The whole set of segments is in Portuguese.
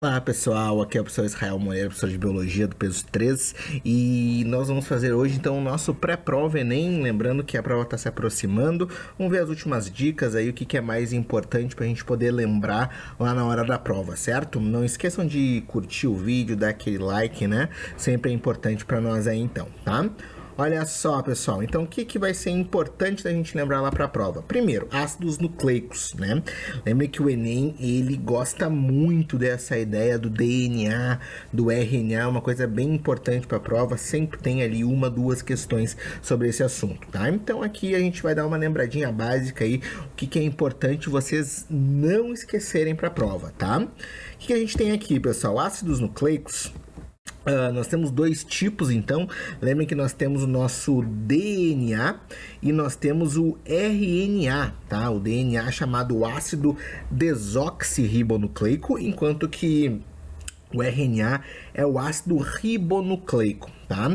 Olá pessoal, aqui é o professor Israel Moreira, professor de Biologia do peso 3, e nós vamos fazer hoje então o nosso pré-prova Enem, lembrando que a prova está se aproximando. Vamos ver as últimas dicas aí, o que é mais importante para a gente poder lembrar lá na hora da prova, certo? Não esqueçam de curtir o vídeo, dar aquele like, né? Sempre é importante para nós aí então, tá? Olha só, pessoal, então o que vai ser importante da gente lembrar lá para a prova? Primeiro, ácidos nucleicos, né? Lembre que o Enem, ele gosta muito dessa ideia do DNA, do RNA, uma coisa bem importante para a prova, sempre tem ali uma, duas questões sobre esse assunto, tá? Então aqui a gente vai dar uma lembradinha básica aí, o que é importante vocês não esquecerem para a prova, tá? O que a gente tem aqui, pessoal? Ácidos nucleicos. Nós temos dois tipos, então. Lembrem que nós temos o nosso DNA e nós temos o RNA, tá? O DNA chamado ácido desoxirribonucleico, enquanto que o RNA é o ácido ribonucleico, tá?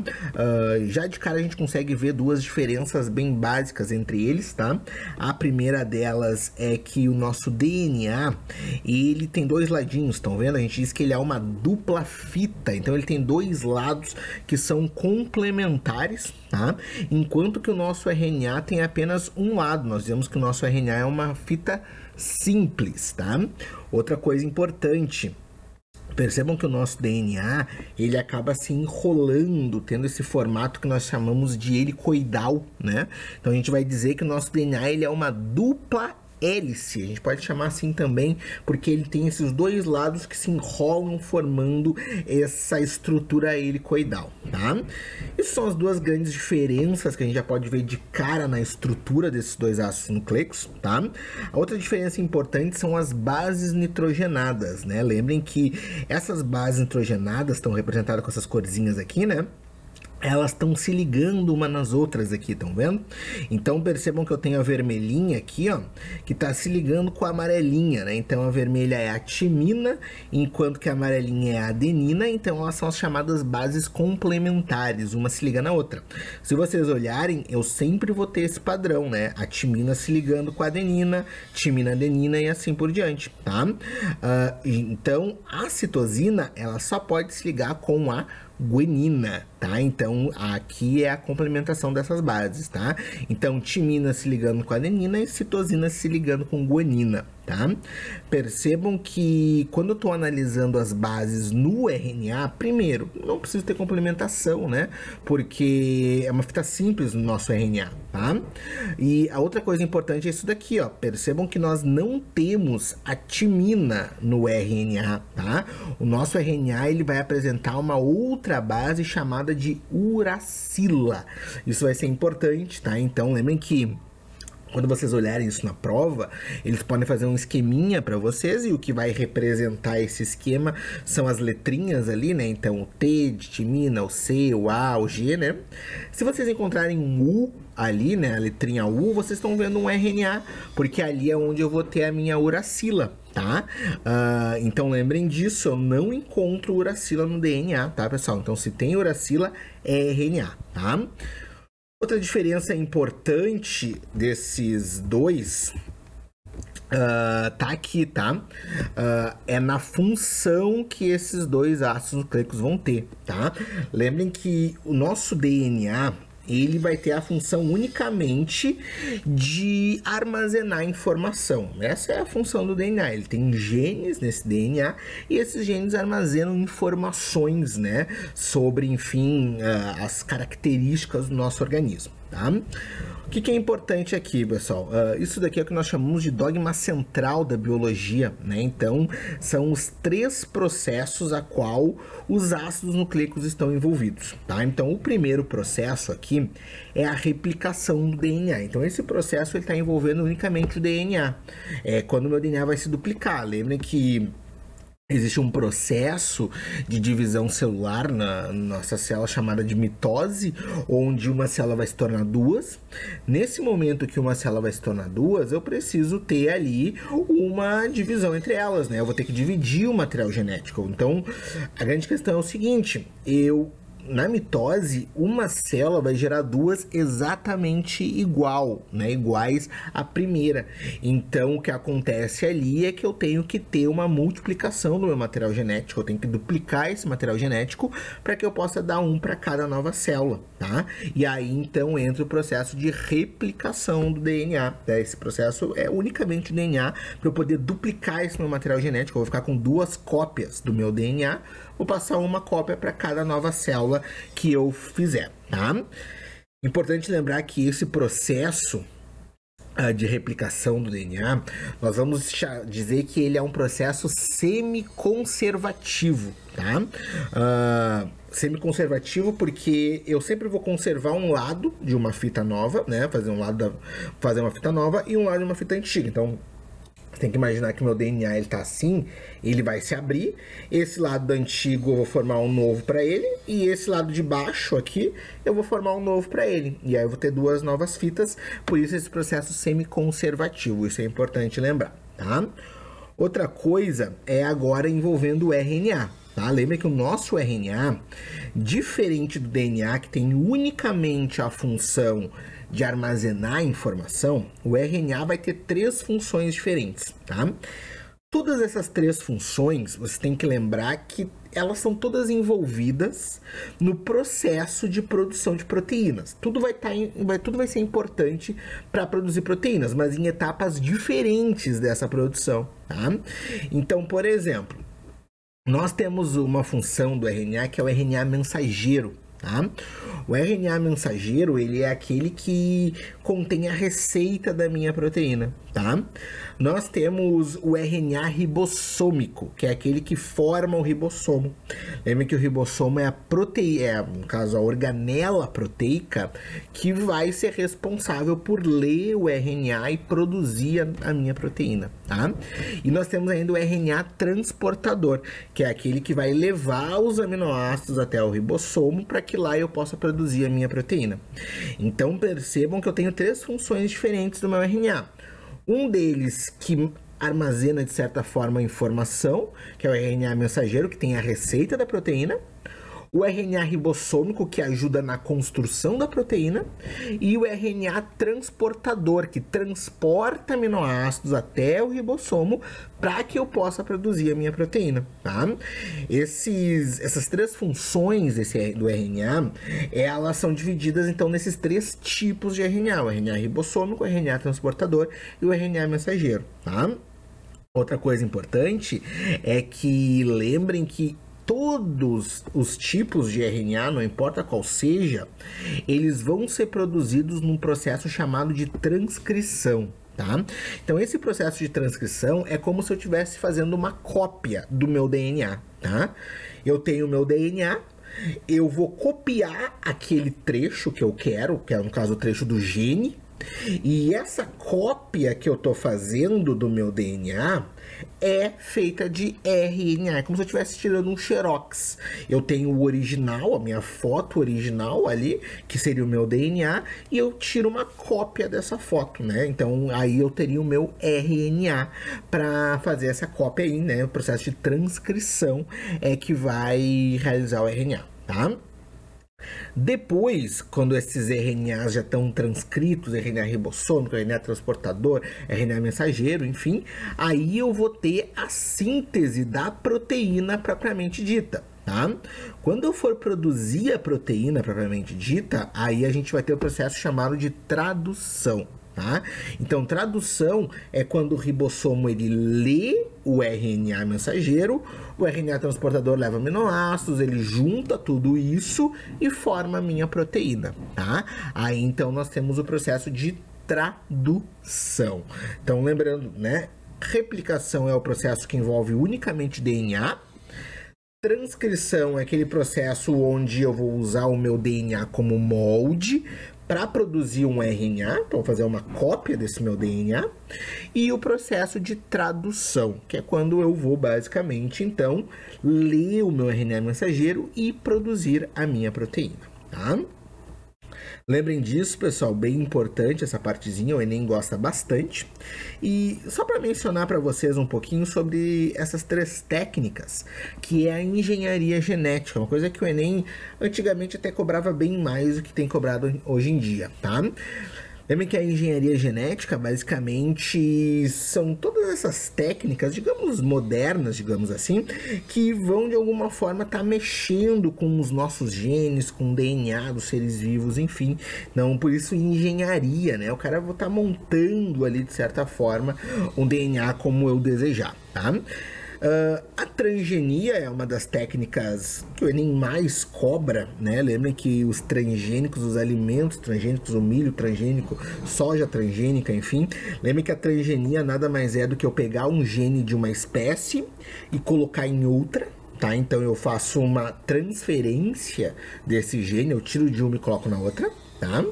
Já de cara a gente consegue ver duas diferenças bem básicas entre eles, tá? A primeira delas é que o nosso DNA, ele tem dois ladinhos, estão vendo? A gente diz que ele é uma dupla fita, então ele tem dois lados que são complementares, tá? Enquanto que o nosso RNA tem apenas um lado, nós dizemos que o nosso RNA é uma fita simples, tá? Outra coisa importante, percebam que o nosso DNA, ele acaba se enrolando, tendo esse formato que nós chamamos de helicoidal, né? Então a gente vai dizer que o nosso DNA, ele é uma dupla hélice, a gente pode chamar assim também, porque ele tem esses dois lados que se enrolam formando essa estrutura helicoidal, tá? Essas são as duas grandes diferenças que a gente já pode ver de cara na estrutura desses dois ácidos nucleicos, tá? A outra diferença importante são as bases nitrogenadas, né? Lembrem que essas bases nitrogenadas estão representadas com essas corzinhas aqui, né? Elas estão se ligando uma nas outras aqui, estão vendo? Então percebam que eu tenho a vermelhinha aqui, ó, que está se ligando com a amarelinha, né? Então a vermelha é a timina, enquanto que a amarelinha é a adenina, então elas são as chamadas bases complementares, uma se liga na outra. Se vocês olharem, eu sempre vou ter esse padrão, né? A timina se ligando com a adenina, timina, adenina e assim por diante, tá? Então a citosina, ela só pode se ligar com a guanina, tá? Então, aqui é a complementação dessas bases, tá? Então, timina se ligando com adenina e citosina se ligando com guanina, tá? Percebam que quando eu estou analisando as bases no RNA, primeiro, não precisa ter complementação, né? Porque é uma fita simples no nosso RNA, tá? E a outra coisa importante é isso daqui, ó. Percebam que nós não temos a timina no RNA, tá? O nosso RNA, ele vai apresentar uma outra base chamada de uracila. Isso vai ser importante, tá? Então, lembrem que quando vocês olharem isso na prova, eles podem fazer um esqueminha para vocês e o que vai representar esse esquema são as letrinhas ali, né? Então, o T de timina, o C, o A, o G, né? Se vocês encontrarem um U ali, né? A letrinha U, vocês estão vendo um RNA, porque ali é onde eu vou ter a minha uracila, tá? Então, lembrem disso, eu não encontro uracila no DNA, tá, pessoal? Então, se tem uracila, é RNA, tá? Outra diferença importante desses dois tá aqui, tá? É na função que esses dois ácidos nucleicos vão ter, tá? Lembrem que o nosso DNA, ele vai ter a função unicamente de armazenar informação. Essa é a função do DNA. Ele tem genes nesse DNA e esses genes armazenam informações, né, sobre, enfim, as características do nosso organismo, tá? O que é importante aqui, pessoal? Isso daqui é o que nós chamamos de dogma central da biologia, né? Então, são os três processos a qual os ácidos nucleicos estão envolvidos, tá? Então, o primeiro processo aqui é a replicação do DNA. Então, esse processo está envolvendo unicamente o DNA. É quando o meu DNA vai se duplicar. Lembrem que existe um processo de divisão celular na nossa célula chamada de mitose, onde uma célula vai se tornar duas. Nesse momento que uma célula vai se tornar duas, eu preciso ter ali uma divisão entre elas, né? Eu vou ter que dividir o material genético. Então, a grande questão é o seguinte, eu na mitose, uma célula vai gerar duas exatamente iguais à primeira. Então, o que acontece ali é que eu tenho que ter uma multiplicação do meu material genético, eu tenho que duplicar esse material genético para que eu possa dar um para cada nova célula, tá? E aí, então, entra o processo de replicação do DNA, né? Esse processo é unicamente o DNA, para eu poder duplicar esse meu material genético. Eu vou ficar com duas cópias do meu DNA, vou passar uma cópia para cada nova célula que eu fizer, tá? Importante lembrar que esse processo de replicação do DNA, nós vamos dizer que ele é um processo semi-conservativo, tá? Semi-conservativo porque eu sempre vou conservar um lado de uma fita nova, né? Fazer uma fita nova e um lado de uma fita antiga. Então, você tem que imaginar que o meu DNA ele tá assim, ele vai se abrir, esse lado antigo eu vou formar um novo para ele, e esse lado de baixo aqui eu vou formar um novo para ele. E aí eu vou ter duas novas fitas, por isso esse processo semi-conservativo, isso é importante lembrar, tá? Outra coisa é agora envolvendo o RNA. Tá? Lembra que o nosso RNA, diferente do DNA, que tem unicamente a função de armazenar informação, o RNA vai ter três funções diferentes, tá? Todas essas três funções, você tem que lembrar que elas são todas envolvidas no processo de produção de proteínas. Tudo vai ser importante para produzir proteínas, mas em etapas diferentes dessa produção, tá? Então, por exemplo, nós temos uma função do RNA que é o RNA mensageiro, tá? O RNA mensageiro, ele é aquele que contém a receita da minha proteína, tá? Nós temos o RNA ribossômico, que é aquele que forma o ribossomo. Lembra que o ribossomo é no caso, a organela proteica que vai ser responsável por ler o RNA e produzir a minha proteína, tá? E nós temos ainda o RNA transportador, que é aquele que vai levar os aminoácidos até o ribossomo para que lá eu possa produzir a minha proteína. Então percebam que eu tenho três funções diferentes do meu RNA. Um deles que armazena de certa forma a informação, que é o RNA mensageiro, que tem a receita da proteína. O RNA ribossômico, que ajuda na construção da proteína, e o RNA transportador, que transporta aminoácidos até o ribossomo para que eu possa produzir a minha proteína, tá? Essas três funções do RNA, elas são divididas então nesses três tipos de RNA: o RNA ribossômico, o RNA transportador e o RNA mensageiro, tá? Outra coisa importante é que lembrem que todos os tipos de RNA, não importa qual seja, eles vão ser produzidos num processo chamado de transcrição, tá? Então, esse processo de transcrição é como se eu estivesse fazendo uma cópia do meu DNA, tá? Eu tenho o meu DNA, eu vou copiar aquele trecho que eu quero, que é, no caso, o trecho do gene, e essa cópia que eu tô fazendo do meu DNA é feita de RNA, é como se eu estivesse tirando um xerox. Eu tenho o original, a minha foto original ali, que seria o meu DNA, e eu tiro uma cópia dessa foto, né? Então aí eu teria o meu RNA para fazer essa cópia aí, né? O processo de transcrição é que vai realizar o RNA, tá? Depois, quando esses RNAs já estão transcritos, RNA ribossômico, RNA transportador, RNA mensageiro, enfim, aí eu vou ter a síntese da proteína propriamente dita, tá? Quando eu for produzir a proteína propriamente dita, aí a gente vai ter o processo chamado de tradução, tá? Então, tradução é quando o ribossomo ele lê o RNA mensageiro, o RNA transportador leva aminoácidos, ele junta tudo isso e forma a minha proteína, tá? Aí, então, nós temos o processo de tradução. Então, lembrando, né? Replicação é o processo que envolve unicamente DNA. Transcrição é aquele processo onde eu vou usar o meu DNA como molde para produzir um RNA, então fazer uma cópia desse meu DNA, e o processo de tradução, que é quando eu vou basicamente então ler o meu RNA mensageiro e produzir a minha proteína, tá? Lembrem disso, pessoal, bem importante essa partezinha, o Enem gosta bastante. E só para mencionar para vocês um pouquinho sobre essas 3 técnicas, que é a engenharia genética, uma coisa que o Enem antigamente até cobrava bem mais do que tem cobrado hoje em dia, tá? Lembrem que a engenharia genética, basicamente, são todas essas técnicas, digamos, modernas, digamos assim, que vão, de alguma forma, estar mexendo com os nossos genes, com o DNA dos seres vivos, enfim. Não, por isso, engenharia, né? O cara vai estar montando ali, de certa forma, um DNA como eu desejar, tá? A transgenia é uma das técnicas que o Enem mais cobra, né? Lembrem que os transgênicos, os alimentos transgênicos, o milho transgênico, soja transgênica, enfim. Lembrem que a transgenia nada mais é do que eu pegar um gene de uma espécie e colocar em outra, tá? Então eu faço uma transferência desse gene, eu tiro de uma e coloco na outra, tá?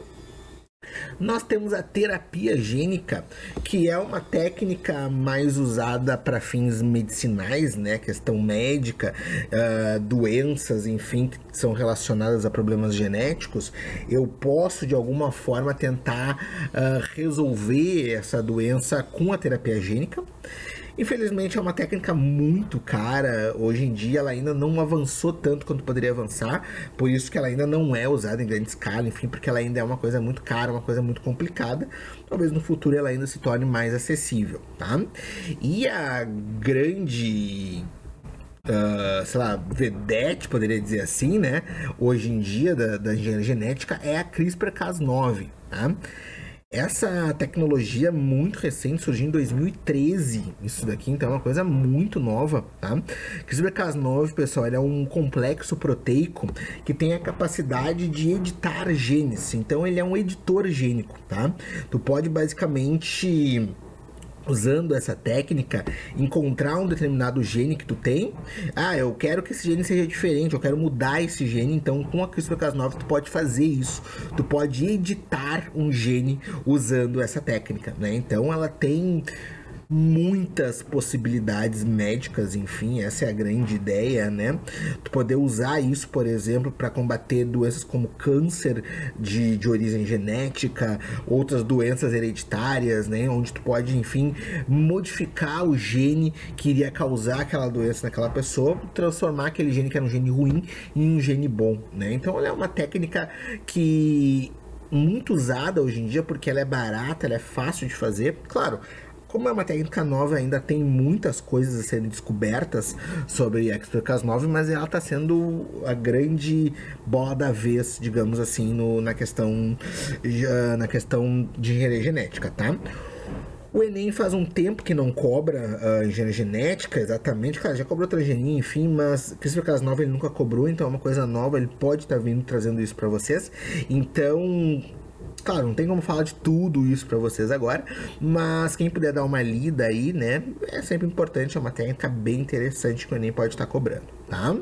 Nós temos a terapia gênica, que é uma técnica mais usada para fins medicinais, né? Questão médica, doenças, enfim, que são relacionadas a problemas genéticos. Eu posso, de alguma forma, tentar resolver essa doença com a terapia gênica. Infelizmente é uma técnica muito cara, hoje em dia ela ainda não avançou tanto quanto poderia avançar, por isso que ela ainda não é usada em grande escala, enfim, porque ela ainda é uma coisa muito cara, uma coisa muito complicada, talvez no futuro ela ainda se torne mais acessível, tá? E a grande... sei lá, vedete, poderia dizer assim, né? Hoje em dia da engenharia genética é a CRISPR-Cas9, tá? Essa tecnologia muito recente, surgiu em 2013, isso daqui, então é uma coisa muito nova, tá? CRISPR-Cas9, pessoal, ele é um complexo proteico que tem a capacidade de editar genes, então ele é um editor gênico, tá? Tu pode basicamente... usando essa técnica, encontrar um determinado gene que tu tem. Eu quero que esse gene seja diferente, eu quero mudar esse gene. Então, com a CRISPR-Cas9, tu pode fazer isso. Tu pode editar um gene usando essa técnica, né? Então, ela tem muitas possibilidades médicas, enfim, essa é a grande ideia, né? Tu poder usar isso, por exemplo, para combater doenças como câncer de origem genética, outras doenças hereditárias, né? Onde tu pode, enfim, modificar o gene que iria causar aquela doença naquela pessoa, transformar aquele gene que era um gene ruim em um gene bom, né? Então, ela é uma técnica que muito usada hoje em dia porque ela é barata, ela é fácil de fazer, claro. Como é uma técnica nova, ainda tem muitas coisas a serem descobertas sobre a CRISPR-Cas9, mas ela está sendo a grande bola da vez, digamos assim, na questão de engenharia genética, tá? O Enem faz um tempo que não cobra a engenharia genética, exatamente, cara, já cobrou transgenia, enfim, mas CRISPR-Cas9 ele nunca cobrou, então é uma coisa nova, ele pode estar vindo trazendo isso para vocês, então... Claro, não tem como falar de tudo isso para vocês agora, mas quem puder dar uma lida aí, né, é sempre importante, é uma técnica bem interessante que o Enem pode estar cobrando, tá?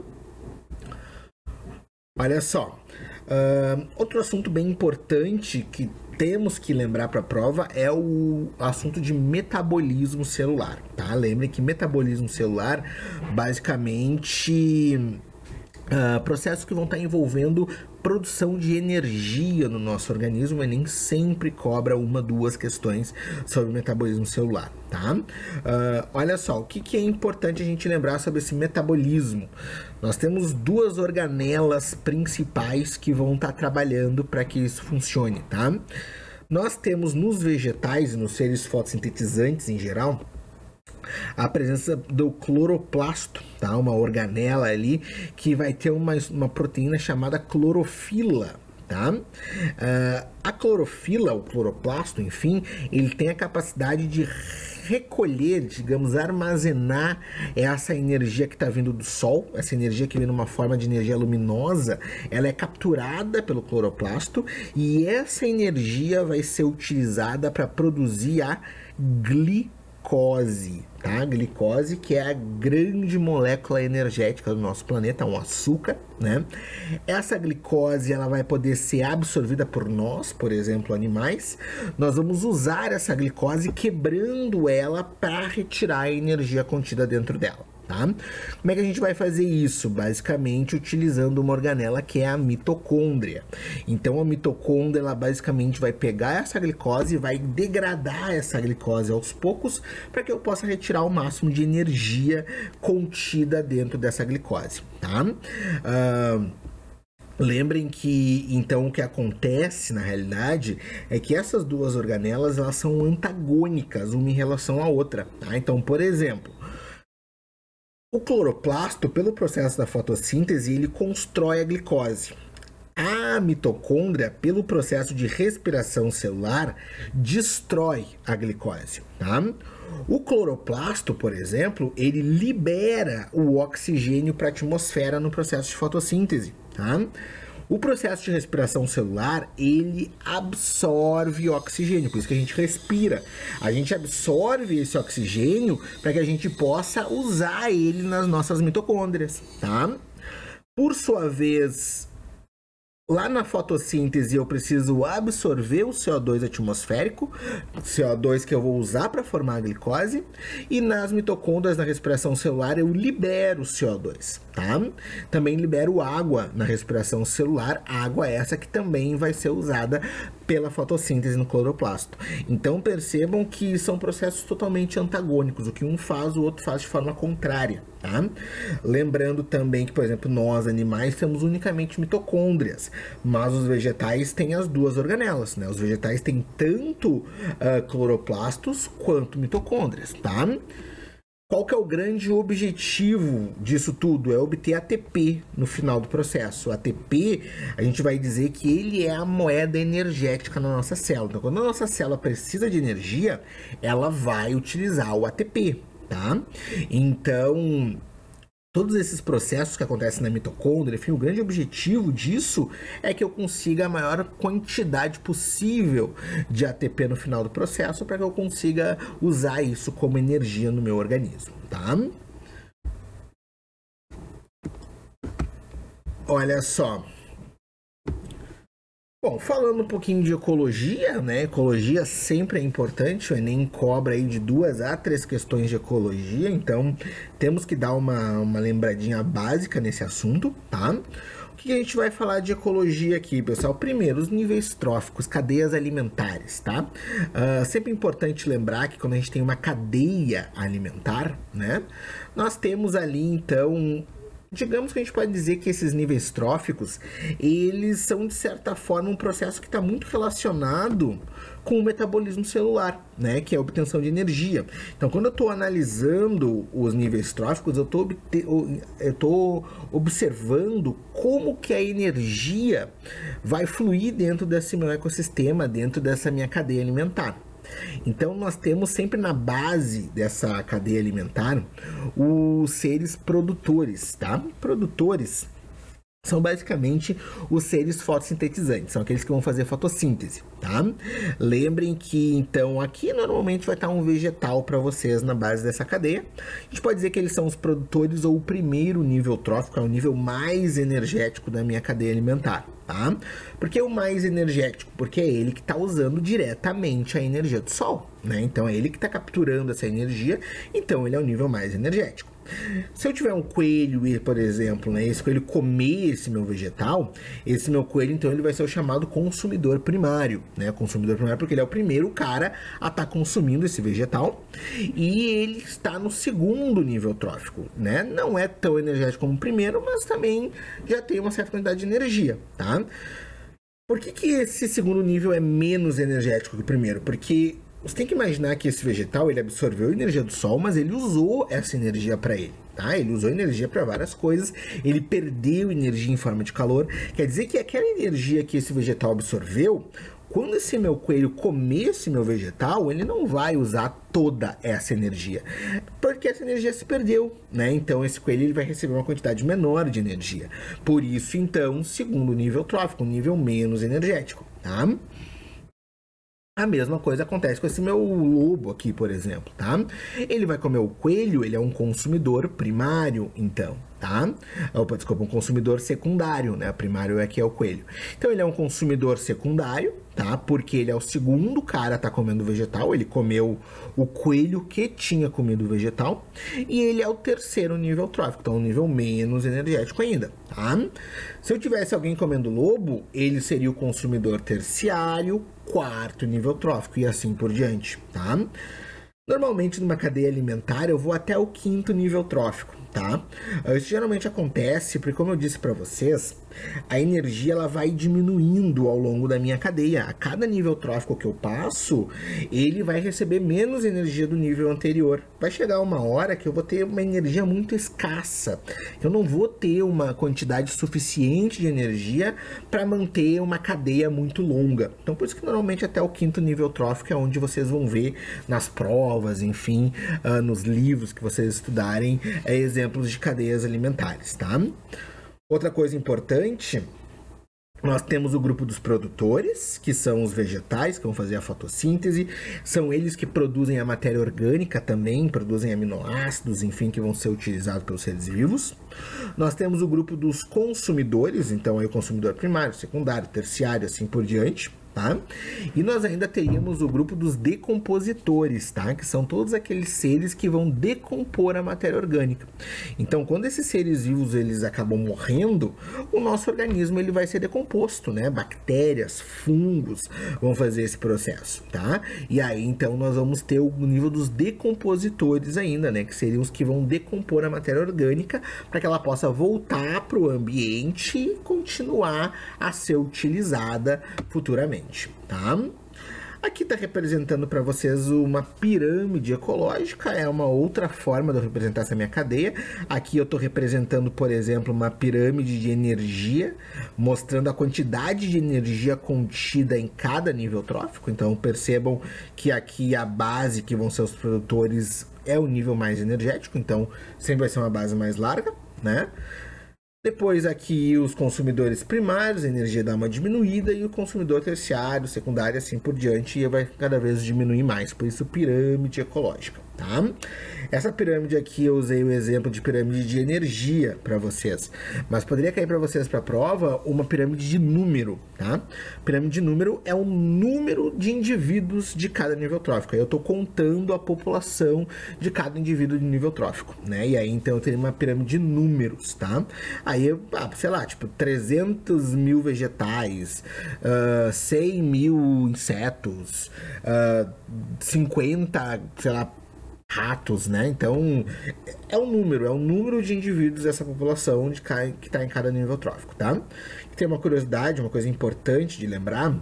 Olha só, outro assunto bem importante que temos que lembrar para a prova é o assunto de metabolismo celular, tá? Lembrem que metabolismo celular, basicamente... processos que vão estar envolvendo produção de energia no nosso organismo, e nem sempre cobra 2 questões sobre metabolismo celular, tá? Olha só, o que é importante a gente lembrar sobre esse metabolismo? Nós temos 2 organelas principais que vão estar trabalhando para que isso funcione, tá? Nós temos nos vegetais e nos seres fotossintetizantes em geral, a presença do cloroplasto, tá? Uma organela ali que vai ter uma proteína chamada clorofila, tá? A clorofila, o cloroplasto, enfim, ele tem a capacidade de recolher, digamos, armazenar essa energia que está vindo do sol, essa energia que vem numa forma de energia luminosa, ela é capturada pelo cloroplasto e essa energia vai ser utilizada para produzir a glicose, tá? A glicose, que é a grande molécula energética do nosso planeta, um açúcar, né? Essa glicose, ela vai poder ser absorvida por nós, por exemplo, animais. Nós vamos usar essa glicose quebrando ela para retirar a energia contida dentro dela. tá? Como é que a gente vai fazer isso? Basicamente utilizando uma organela que é a mitocôndria. Então a mitocôndria, ela basicamente vai pegar essa glicose e vai degradar essa glicose aos poucos para que eu possa retirar o máximo de energia contida dentro dessa glicose, tá? Lembrem que, então, o que acontece, na realidade, é que essas duas organelas, elas são antagônicas uma em relação à outra, tá? Então, por exemplo, o cloroplasto, pelo processo da fotossíntese, ele constrói a glicose. A mitocôndria, pelo processo de respiração celular, destrói a glicose, tá? O cloroplasto, por exemplo, ele libera o oxigênio para a atmosfera no processo de fotossíntese, tá? O processo de respiração celular, ele absorve oxigênio, por isso que a gente respira. A gente absorve esse oxigênio para que a gente possa usar ele nas nossas mitocôndrias, tá? Por sua vez, lá na fotossíntese eu preciso absorver o CO2 atmosférico, CO2 que eu vou usar para formar a glicose, e nas mitocôndrias na respiração celular eu libero o CO2, tá? Também libero água na respiração celular, água essa que também vai ser usada pela fotossíntese no cloroplasto. Então percebam que são processos totalmente antagônicos, o que um faz, o outro faz de forma contrária, tá? Lembrando também que, por exemplo, nós animais temos unicamente mitocôndrias, mas os vegetais têm as duas organelas, né? Os vegetais têm tanto cloroplastos quanto mitocôndrias, tá? Qual que é o grande objetivo disso tudo? É obter ATP no final do processo. O ATP, a gente vai dizer que ele é a moeda energética na nossa célula. Então, quando a nossa célula precisa de energia, ela vai utilizar o ATP, tá? Então, todos esses processos que acontecem na mitocôndria, enfim, o grande objetivo disso é que eu consiga a maior quantidade possível de ATP no final do processo para que eu consiga usar isso como energia no meu organismo, tá? Olha só. Bom, falando um pouquinho de ecologia, né? Ecologia sempre é importante, o Enem cobra aí de 2 a 3 questões de ecologia, então temos que dar uma lembradinha básica nesse assunto, tá? O que a gente vai falar de ecologia aqui, pessoal? Primeiro, os níveis tróficos, cadeias alimentares, tá? Sempre é importante lembrar que quando a gente tem uma cadeia alimentar, né? Nós temos ali, então, digamos que a gente pode dizer que esses níveis tróficos, eles são, de certa forma, um processo que está muito relacionado com o metabolismo celular, né? Que é a obtenção de energia. Então, quando eu estou analisando os níveis tróficos, eu estou observando como que a energia vai fluir dentro desse meu ecossistema, dentro dessa minha cadeia alimentar. Então nós temos sempre na base dessa cadeia alimentar os seres produtores, tá? Produtores são basicamente os seres fotossintetizantes, são aqueles que vão fazer fotossíntese, tá? Lembrem que, então, aqui normalmente vai estar um vegetal para vocês na base dessa cadeia. A gente pode dizer que eles são os produtores ou o primeiro nível trófico, é o nível mais energético da minha cadeia alimentar, tá? Por que o mais energético? Porque é ele que está usando diretamente a energia do sol, né? Então é ele que está capturando essa energia, então ele é o nível mais energético. Se eu tiver um coelho, por exemplo, né, esse coelho comer esse meu vegetal, esse meu coelho, então, ele vai ser o chamado consumidor primário, né? Consumidor primário porque ele é o primeiro cara a estar consumindo esse vegetal e ele está no segundo nível trófico, né? Não é tão energético como o primeiro, mas também já tem uma certa quantidade de energia, tá? Por que esse segundo nível é menos energético que o primeiro? Porque você tem que imaginar que esse vegetal, ele absorveu a energia do sol, mas ele usou essa energia para ele, tá? Ele usou energia para várias coisas, ele perdeu energia em forma de calor. Quer dizer que aquela energia que esse vegetal absorveu, quando esse meu coelho comer esse meu vegetal, ele não vai usar toda essa energia, porque essa energia se perdeu, né? Então esse coelho ele vai receber uma quantidade menor de energia. Por isso, então, segundo nível trófico, um nível menos energético, tá? A mesma coisa acontece com esse meu lobo aqui, por exemplo, tá? Ele vai comer o coelho, ele é um consumidor primário, então, tá? Opa, desculpa, um consumidor secundário, né? O primário aqui é o coelho. Então ele é um consumidor secundário, tá? Porque ele é o segundo cara a tá comendo vegetal, ele comeu o coelho que tinha comido vegetal, e ele é o terceiro nível trófico, então um nível menos energético ainda, tá? Se eu tivesse alguém comendo lobo, ele seria o consumidor terciário, quarto nível trófico, e assim por diante, tá? Normalmente, numa cadeia alimentar, eu vou até o quinto nível trófico, tá? Isso geralmente acontece porque, como eu disse para vocês, a energia ela vai diminuindo ao longo da minha cadeia. A cada nível trófico que eu passo, ele vai receber menos energia do nível anterior. Vai chegar uma hora que eu vou ter uma energia muito escassa. Eu não vou ter uma quantidade suficiente de energia para manter uma cadeia muito longa. Então, por isso que normalmente até o quinto nível trófico é onde vocês vão ver nas provas, enfim, nos livros que vocês estudarem, exemplos de cadeias alimentares, tá? Outra coisa importante, nós temos o grupo dos produtores, que são os vegetais, que vão fazer a fotossíntese. São eles que produzem a matéria orgânica também, produzem aminoácidos, enfim, que vão ser utilizados pelos seres vivos. Nós temos o grupo dos consumidores, então aí o consumidor primário, secundário, terciário, assim por diante. Tá? E nós ainda teríamos o grupo dos decompositores, tá? Que são todos aqueles seres que vão decompor a matéria orgânica. Então, quando esses seres vivos eles acabam morrendo, o nosso organismo ele vai ser decomposto, né? Bactérias, fungos vão fazer esse processo, tá? E aí, então, nós vamos ter o nível dos decompositores ainda, né? Que seriam os que vão decompor a matéria orgânica para que ela possa voltar para o ambiente e continuar a ser utilizada futuramente. Tá? Aqui está representando para vocês uma pirâmide ecológica, é uma outra forma de eu representar essa minha cadeia. Aqui eu estou representando, por exemplo, uma pirâmide de energia, mostrando a quantidade de energia contida em cada nível trófico. Então percebam que aqui a base, que vão ser os produtores, é o nível mais energético, então sempre vai ser uma base mais larga, né? Depois aqui os consumidores primários, a energia dá uma diminuída, e o consumidor terciário, secundário, assim por diante, e vai cada vez diminuir mais, por isso pirâmide ecológica, tá? Essa pirâmide aqui eu usei o exemplo de pirâmide de energia para vocês, mas poderia cair para vocês para a prova uma pirâmide de número, tá? Pirâmide de número é o número de indivíduos de cada nível trófico. Aí eu estou contando a população de cada indivíduo de nível trófico, né? E aí então eu teria uma pirâmide de números, tá? Aí, sei lá, tipo 300 mil vegetais, 100 mil insetos, 50, sei lá, ratos, né? Então, é o número de indivíduos dessa população que está em cada nível trófico, tá? E tem uma curiosidade, uma coisa importante de lembrar,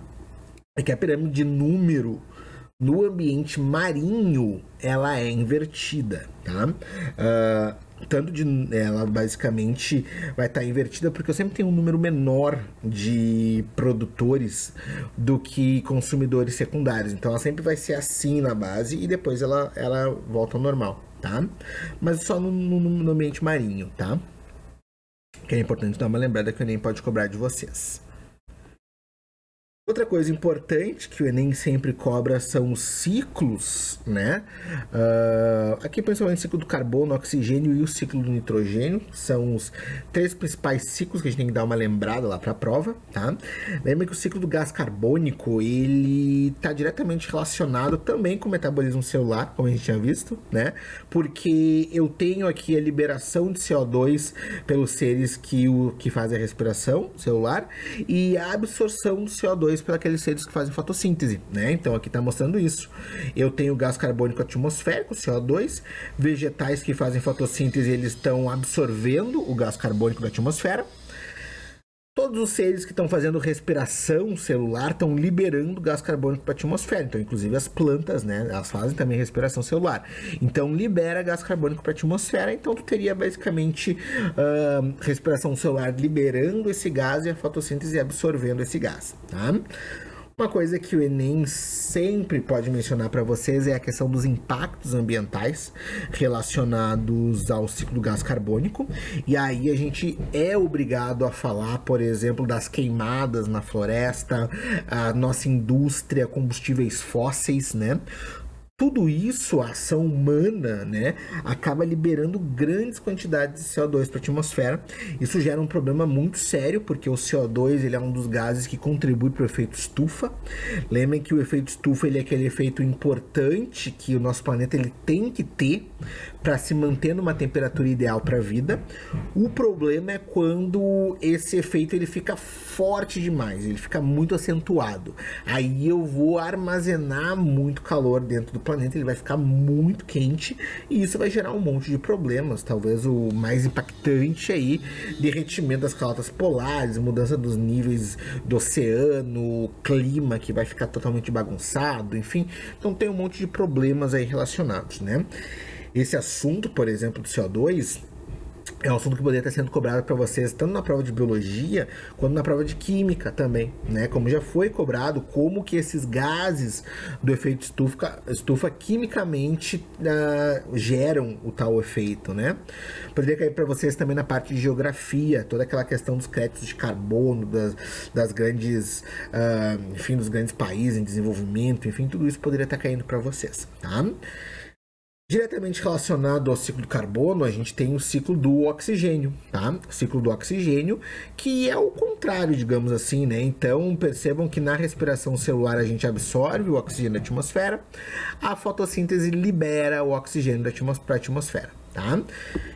é que a pirâmide de número no ambiente marinho, ela é invertida, tá? Ela basicamente vai estar invertida porque eu sempre tenho um número menor de produtores do que consumidores secundários. Então ela sempre vai ser assim na base e depois ela volta ao normal, tá? Mas só no ambiente marinho, tá? Que é importante dar uma lembrada que o Enem pode cobrar de vocês. Outra coisa importante que o Enem sempre cobra são os ciclos, né? Aqui principalmente o ciclo do carbono, oxigênio e o ciclo do nitrogênio. São os três principais ciclos que a gente tem que dar uma lembrada lá para a prova, tá? Lembra que o ciclo do gás carbônico, ele está diretamente relacionado também com o metabolismo celular, como a gente tinha visto, né? Porque eu tenho aqui a liberação de CO2 pelos seres que fazem a respiração celular e a absorção do CO2 para aqueles seres que fazem fotossíntese, né? Então aqui está mostrando isso. Eu tenho gás carbônico atmosférico, CO2, vegetais que fazem fotossíntese, eles estão absorvendo o gás carbônico da atmosfera. Todos os seres que estão fazendo respiração celular estão liberando gás carbônico para a atmosfera. Então, inclusive as plantas, né? Elas fazem também respiração celular. Então, libera gás carbônico para a atmosfera. Então, tu teria basicamente respiração celular liberando esse gás e a fotossíntese absorvendo esse gás, tá? Uma coisa que o Enem sempre pode mencionar para vocês é a questão dos impactos ambientais relacionados ao ciclo do gás carbônico. E aí a gente é obrigado a falar, por exemplo, das queimadas na floresta, a nossa indústria, combustíveis fósseis, né? Tudo isso, a ação humana, né, acaba liberando grandes quantidades de CO2 para a atmosfera. Isso gera um problema muito sério, porque o CO2 ele é um dos gases que contribui para o efeito estufa. Lembrem que o efeito estufa ele é aquele efeito importante que o nosso planeta ele tem que ter para se manter numa temperatura ideal para a vida. O problema é quando esse efeito ele fica forte demais, ele fica muito acentuado. Aí eu vou armazenar muito calor dentro do planeta, ele vai ficar muito quente e isso vai gerar um monte de problemas. Talvez o mais impactante aí, derretimento das calotas polares, mudança dos níveis do oceano, clima que vai ficar totalmente bagunçado, enfim. Então tem um monte de problemas aí relacionados, né? Esse assunto, por exemplo, do CO2, é um assunto que poderia estar sendo cobrado para vocês tanto na prova de biologia quanto na prova de química também, né? Como já foi cobrado, como que esses gases do efeito estufa quimicamente geram o tal efeito, né? Poderia cair para vocês também na parte de geografia, toda aquela questão dos créditos de carbono, das grandes, enfim, dos grandes países em desenvolvimento, enfim, tudo isso poderia estar caindo para vocês, tá? Diretamente relacionado ao ciclo do carbono, a gente tem o ciclo do oxigênio, tá? O ciclo do oxigênio, que é o contrário, digamos assim, né? Então, percebam que na respiração celular a gente absorve o oxigênio da atmosfera, a fotossíntese libera o oxigênio para a atmosfera, tá?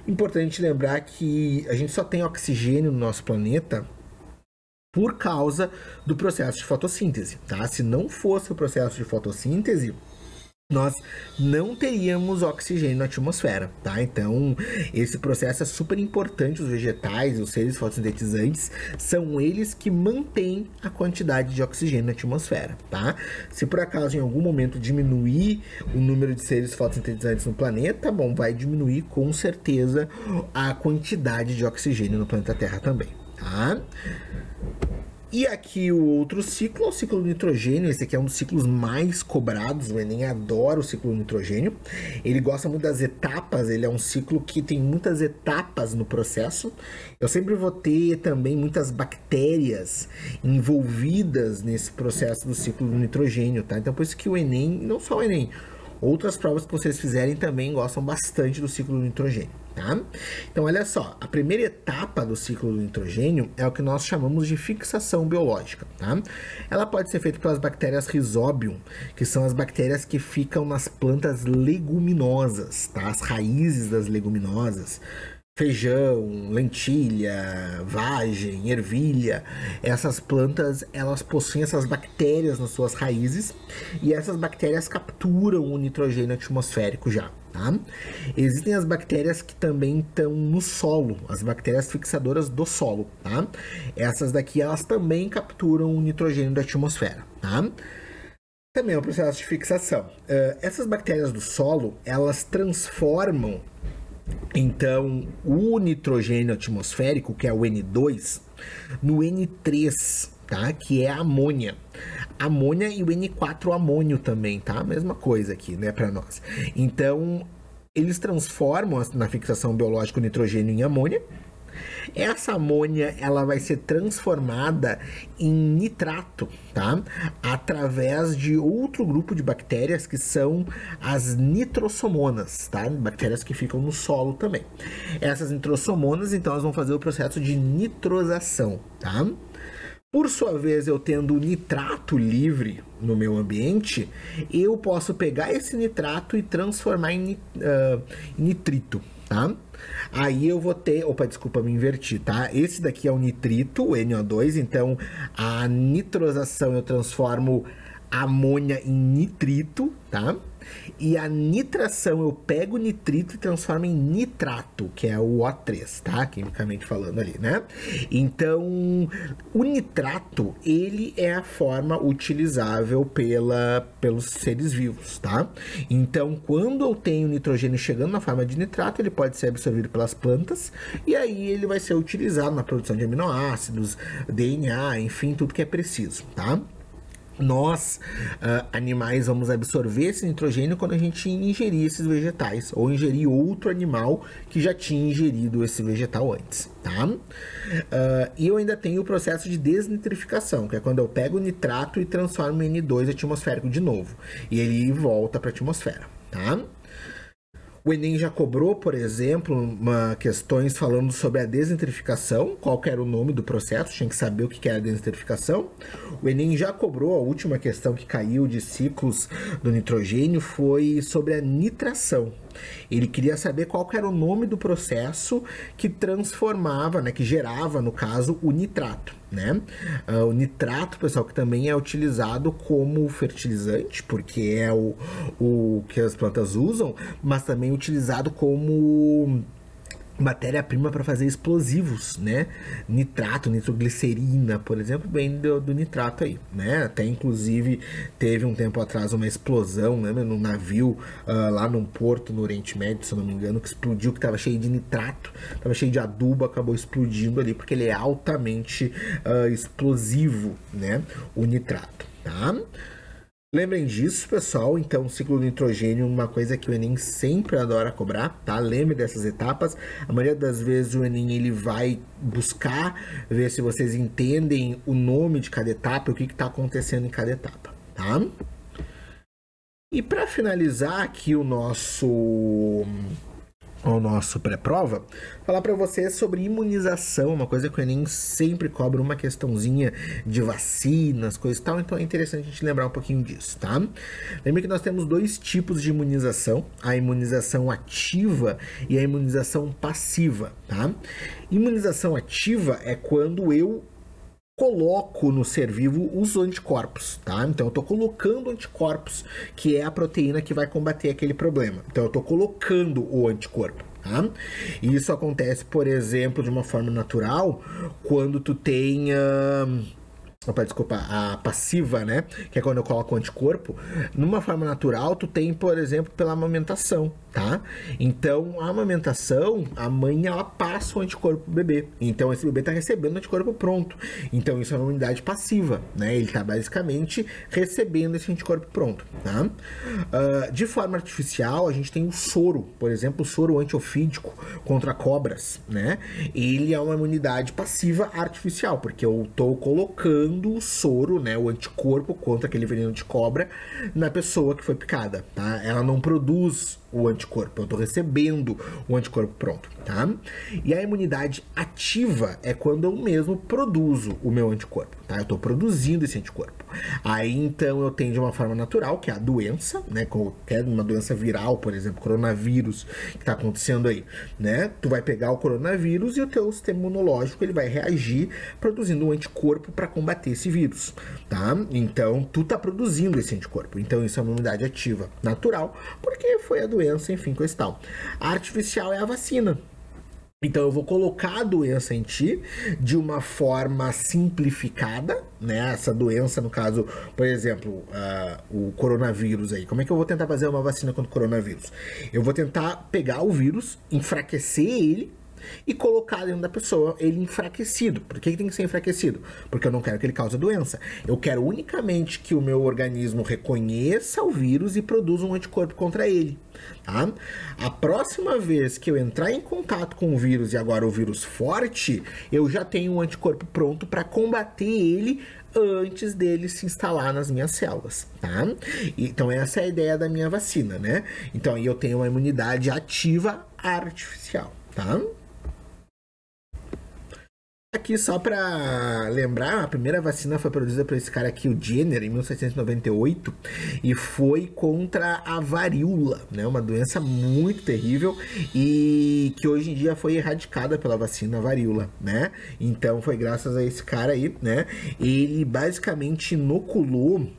Importante lembrar que a gente só tem oxigênio no nosso planeta por causa do processo de fotossíntese, tá? Se não fosse o processo de fotossíntese, nós não teríamos oxigênio na atmosfera, tá? Então, esse processo é super importante. Os vegetais, os seres fotossintetizantes, são eles que mantêm a quantidade de oxigênio na atmosfera, tá? Se por acaso em algum momento diminuir o número de seres fotossintetizantes no planeta, bom, vai diminuir com certeza a quantidade de oxigênio no planeta Terra também, tá? E aqui o outro ciclo é o ciclo do nitrogênio. Esse aqui é um dos ciclos mais cobrados. O Enem adora o ciclo do nitrogênio. Ele gosta muito das etapas. Ele é um ciclo que tem muitas etapas no processo. Eu sempre vou ter também muitas bactérias envolvidas nesse processo do ciclo do nitrogênio, tá? Então por isso que o Enem, não só o Enem, outras provas que vocês fizerem também gostam bastante do ciclo do nitrogênio, tá? Então, olha só, a primeira etapa do ciclo do nitrogênio é o que nós chamamos de fixação biológica, tá? Ela pode ser feita pelas bactérias Rhizobium, que são as bactérias que ficam nas plantas leguminosas, tá? As raízes das leguminosas. Feijão, lentilha, vagem, ervilha, essas plantas elas possuem essas bactérias nas suas raízes e essas bactérias capturam o nitrogênio atmosférico já, tá? Existem as bactérias que também estão no solo, as bactérias fixadoras do solo, tá? Essas daqui elas também capturam o nitrogênio da atmosfera, tá? Também é um processo de fixação. Essas bactérias do solo elas transformam então o nitrogênio atmosférico, que é o N2, no N3, tá? Que é a amônia. Amônia e o N4 amônio também, tá? Mesma coisa aqui, né, para nós. Então, eles transformam na fixação biológica o nitrogênio em amônia. Essa amônia ela vai ser transformada em nitrato, tá? Através de outro grupo de bactérias que são as nitrossomonas, tá? Bactérias que ficam no solo também. Essas nitrossomonas, então, elas vão fazer o processo de nitrosação, tá? Por sua vez, eu tendo nitrato livre no meu ambiente, eu posso pegar esse nitrato e transformar em nitrito, tá? Aí eu vou ter... Opa, desculpa, me inverti, tá? Esse daqui é o nitrito, o NO2, então a nitrosação eu transformo amônia em nitrito, tá? E a nitração eu pego o nitrito e transformo em nitrato, que é o O3, tá? Quimicamente falando ali, né? Então, o nitrato, ele é a forma utilizável pelos seres vivos, tá? Então, quando eu tenho nitrogênio chegando na forma de nitrato, ele pode ser absorvido pelas plantas e aí ele vai ser utilizado na produção de aminoácidos, DNA, enfim, tudo que é preciso, tá? nós, animais, vamos absorver esse nitrogênio quando a gente ingerir esses vegetais ou ingerir outro animal que já tinha ingerido esse vegetal antes, tá? E eu ainda tenho o processo de desnitrificação, que é quando eu pego o nitrato e transformo em N2 atmosférico de novo, e ele volta para a atmosfera, tá? O Enem já cobrou, por exemplo, questões falando sobre a desnitrificação, qual que era o nome do processo, tinha que saber o que era a desnitrificação. O Enem já cobrou, a última questão que caiu de ciclos do nitrogênio foi sobre a nitração. Ele queria saber qual que era o nome do processo que transformava, né, que gerava, no caso, o nitrato, né? O nitrato, pessoal, que também é utilizado como fertilizante, porque é o que as plantas usam, mas também utilizado como matéria-prima para fazer explosivos, né? Nitrato, nitroglicerina, por exemplo, vem do nitrato aí, né? Até inclusive teve um tempo atrás uma explosão, né, num navio lá num porto no Oriente Médio, se eu não me engano, que explodiu, que estava cheio de nitrato, estava cheio de adubo, acabou explodindo ali porque ele é altamente explosivo, né? O nitrato, tá? Lembrem disso, pessoal. Então, o ciclo do nitrogênio é uma coisa que o Enem sempre adora cobrar, tá? Lembre dessas etapas. A maioria das vezes o Enem ele vai buscar ver se vocês entendem o nome de cada etapa e o que está acontecendo em cada etapa, tá? E para finalizar aqui o nosso pré-prova, falar para vocês sobre imunização, uma coisa que o Enem sempre cobra, uma questãozinha de vacinas, coisas e tal, então é interessante a gente lembrar um pouquinho disso, tá? Lembre que nós temos dois tipos de imunização, a imunização ativa e a imunização passiva, tá? Imunização ativa é quando eu coloco no ser vivo os anticorpos, tá? Então eu tô colocando anticorpos, que é a proteína que vai combater aquele problema. Então eu tô colocando o anticorpo, tá? E isso acontece, por exemplo, de uma forma natural, quando tu tem a passiva, né? Que é quando eu coloco o anticorpo. Numa forma natural, tu tem, por exemplo, pela amamentação, tá? Então, a amamentação, a mãe, ela passa o anticorpo pro bebê. Então, esse bebê tá recebendo o anticorpo pronto. Então, isso é uma imunidade passiva, né? Ele tá basicamente recebendo esse anticorpo pronto, tá? De forma artificial, a gente tem o soro, por exemplo, o soro antiofídico contra cobras, né? Ele é uma imunidade passiva artificial, porque eu tô colocando o soro, né, o anticorpo contra aquele veneno de cobra na pessoa que foi picada, tá? Ela não produz o anticorpo, eu tô recebendo o anticorpo pronto, tá? E a imunidade ativa é quando eu mesmo produzo o meu anticorpo, tá? Eu tô produzindo esse anticorpo. Aí, então, eu tenho de uma forma natural, que é a doença, né? Qualquer uma doença viral, por exemplo, coronavírus, que tá acontecendo aí, né? Tu vai pegar o coronavírus e o teu sistema imunológico, ele vai reagir produzindo um anticorpo para combater esse vírus, tá? Então, tu tá produzindo esse anticorpo. Então, isso é uma imunidade ativa natural, porque foi a doença, enfim, coisa e tal. A artificial é a vacina. Então eu vou colocar a doença em ti de uma forma simplificada, né? Essa doença, no caso, por exemplo, o coronavírus aí. Como é que eu vou tentar fazer uma vacina contra o coronavírus? Eu vou tentar pegar o vírus, enfraquecer ele e colocar dentro da pessoa ele enfraquecido. Por que tem que ser enfraquecido? Porque eu não quero que ele cause doença. Eu quero unicamente que o meu organismo reconheça o vírus e produza um anticorpo contra ele, tá? A próxima vez que eu entrar em contato com o vírus, e agora o vírus forte, eu já tenho um anticorpo pronto para combater ele antes dele se instalar nas minhas células, tá? Então essa é a ideia da minha vacina, né? Então aí eu tenho uma imunidade ativa artificial, tá? Aqui só para lembrar, a primeira vacina foi produzida por esse cara aqui, o Jenner, em 1798, e foi contra a varíola, né? Uma doença muito terrível e que hoje em dia foi erradicada pela vacina varíola, né? Então foi graças a esse cara aí, né? Ele basicamente inoculou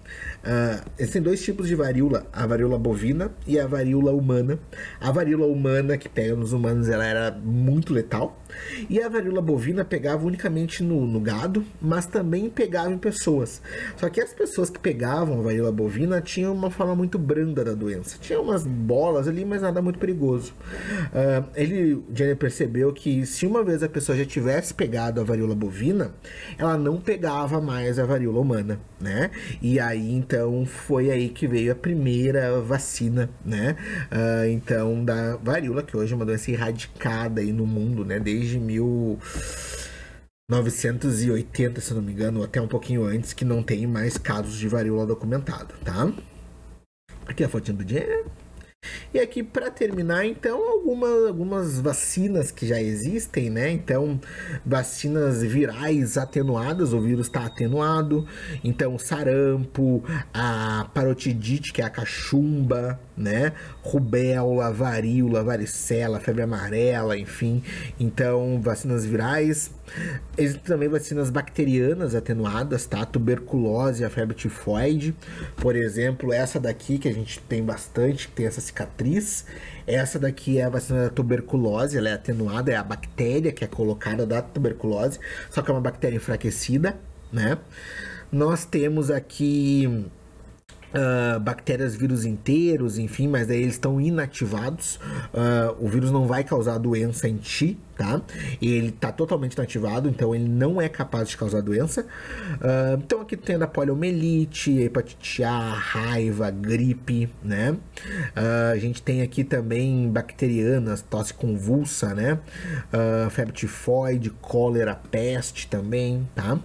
Existem dois tipos de varíola, a varíola bovina e a varíola humana. A varíola humana que pega nos humanos, ela era muito letal, e a varíola bovina pegava unicamente no gado, mas também pegava em pessoas. Só que as pessoas que pegavam a varíola bovina tinham uma forma muito branda da doença. Tinha umas bolas ali, mas nada muito perigoso. Jenner percebeu que se uma vez a pessoa já tivesse pegado a varíola bovina, ela não pegava mais a varíola humana, né? E aí, então, foi aí que veio a primeira vacina, né? Então, da varíola, que hoje é uma doença erradicada aí no mundo, né? Desde 1980, se não me engano, ou até um pouquinho antes, que não tem mais casos de varíola documentado, tá? Aqui a fotinha do Jenner. E aqui, para terminar, então, algumas vacinas que já existem, né? Então, vacinas virais atenuadas, o vírus está atenuado. Então, sarampo, a parotidite, que é a cachumba, né? Rubéola, varíola, varicela, febre amarela, enfim. Então, vacinas virais. Existem também vacinas bacterianas atenuadas, tá? Tuberculose, a febre tifoide. Por exemplo, essa daqui que a gente tem bastante, que tem essa cicatriz. Essa daqui é a vacina da tuberculose, ela é atenuada, é a bactéria que é colocada da tuberculose, só que é uma bactéria enfraquecida, né? Nós temos aqui bactérias, vírus inteiros, enfim, mas daí eles estão inativados. O vírus não vai causar doença em ti, tá? Ele está totalmente inativado, então ele não é capaz de causar doença. Então aqui tem a poliomielite, hepatite A, raiva, gripe, né? A gente tem aqui também bacterianas, tosse convulsa, né? Febre tifoide, cólera, peste também, tá?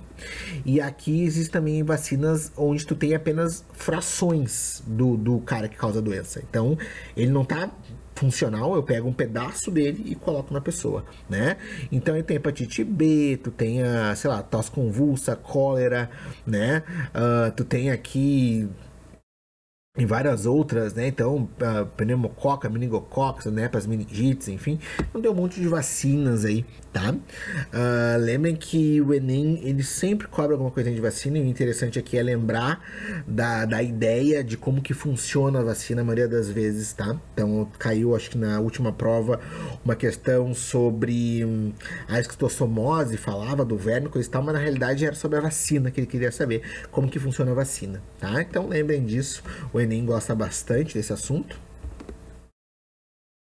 E aqui existem também vacinas onde tu tem apenas frações do cara que causa a doença. Então, ele não tá funcional, eu pego um pedaço dele e coloco na pessoa, né? Então, ele tem hepatite B, tu tem sei lá, tosse convulsa, cólera, né? Tu tem aqui e várias outras, né? Então, pneumococa, meningococcus, né? Para as meningites, enfim. Então, tem um monte de vacinas aí, tá? Lembrem que o Enem, ele sempre cobra alguma coisa de vacina, e o interessante aqui é lembrar da ideia de como que funciona a vacina a maioria das vezes, tá? Então, caiu, acho que na última prova, uma questão sobre a esquistossomose, falava do verme, coisa e tal, mas na realidade era sobre a vacina que ele queria saber, como que funciona a vacina, tá? Então, lembrem disso, o Enem gosta bastante desse assunto.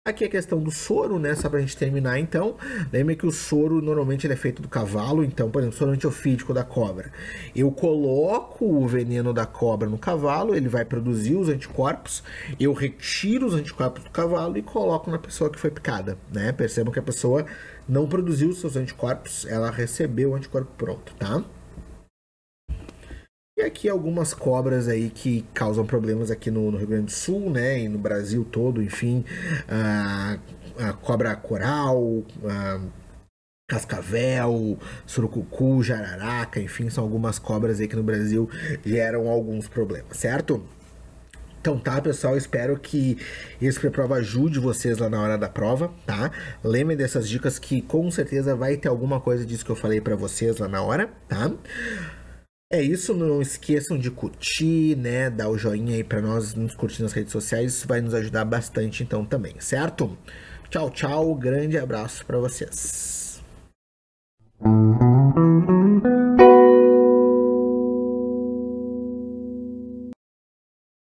Aqui a questão do soro, né? Só pra gente terminar, então. Lembra que o soro normalmente ele é feito do cavalo. Então, por exemplo, soro antiofídico da cobra. Eu coloco o veneno da cobra no cavalo, ele vai produzir os anticorpos. Eu retiro os anticorpos do cavalo e coloco na pessoa que foi picada, né? Percebam que a pessoa não produziu os seus anticorpos, ela recebeu o anticorpo pronto, tá? E aqui algumas cobras aí que causam problemas aqui no Rio Grande do Sul, né, e no Brasil todo, enfim, a cobra coral, cascavel, surucucu, jararaca, enfim, são algumas cobras aí que no Brasil geram alguns problemas, certo? Então tá, pessoal, espero que esse pré-prova ajude vocês lá na hora da prova, tá? Lembrem dessas dicas que com certeza vai ter alguma coisa disso que eu falei pra vocês lá na hora, tá? É isso, não esqueçam de curtir, né, dar o joinha aí pra nós, nos curtir nas redes sociais, isso vai nos ajudar bastante então também, certo? Tchau, tchau, grande abraço pra vocês.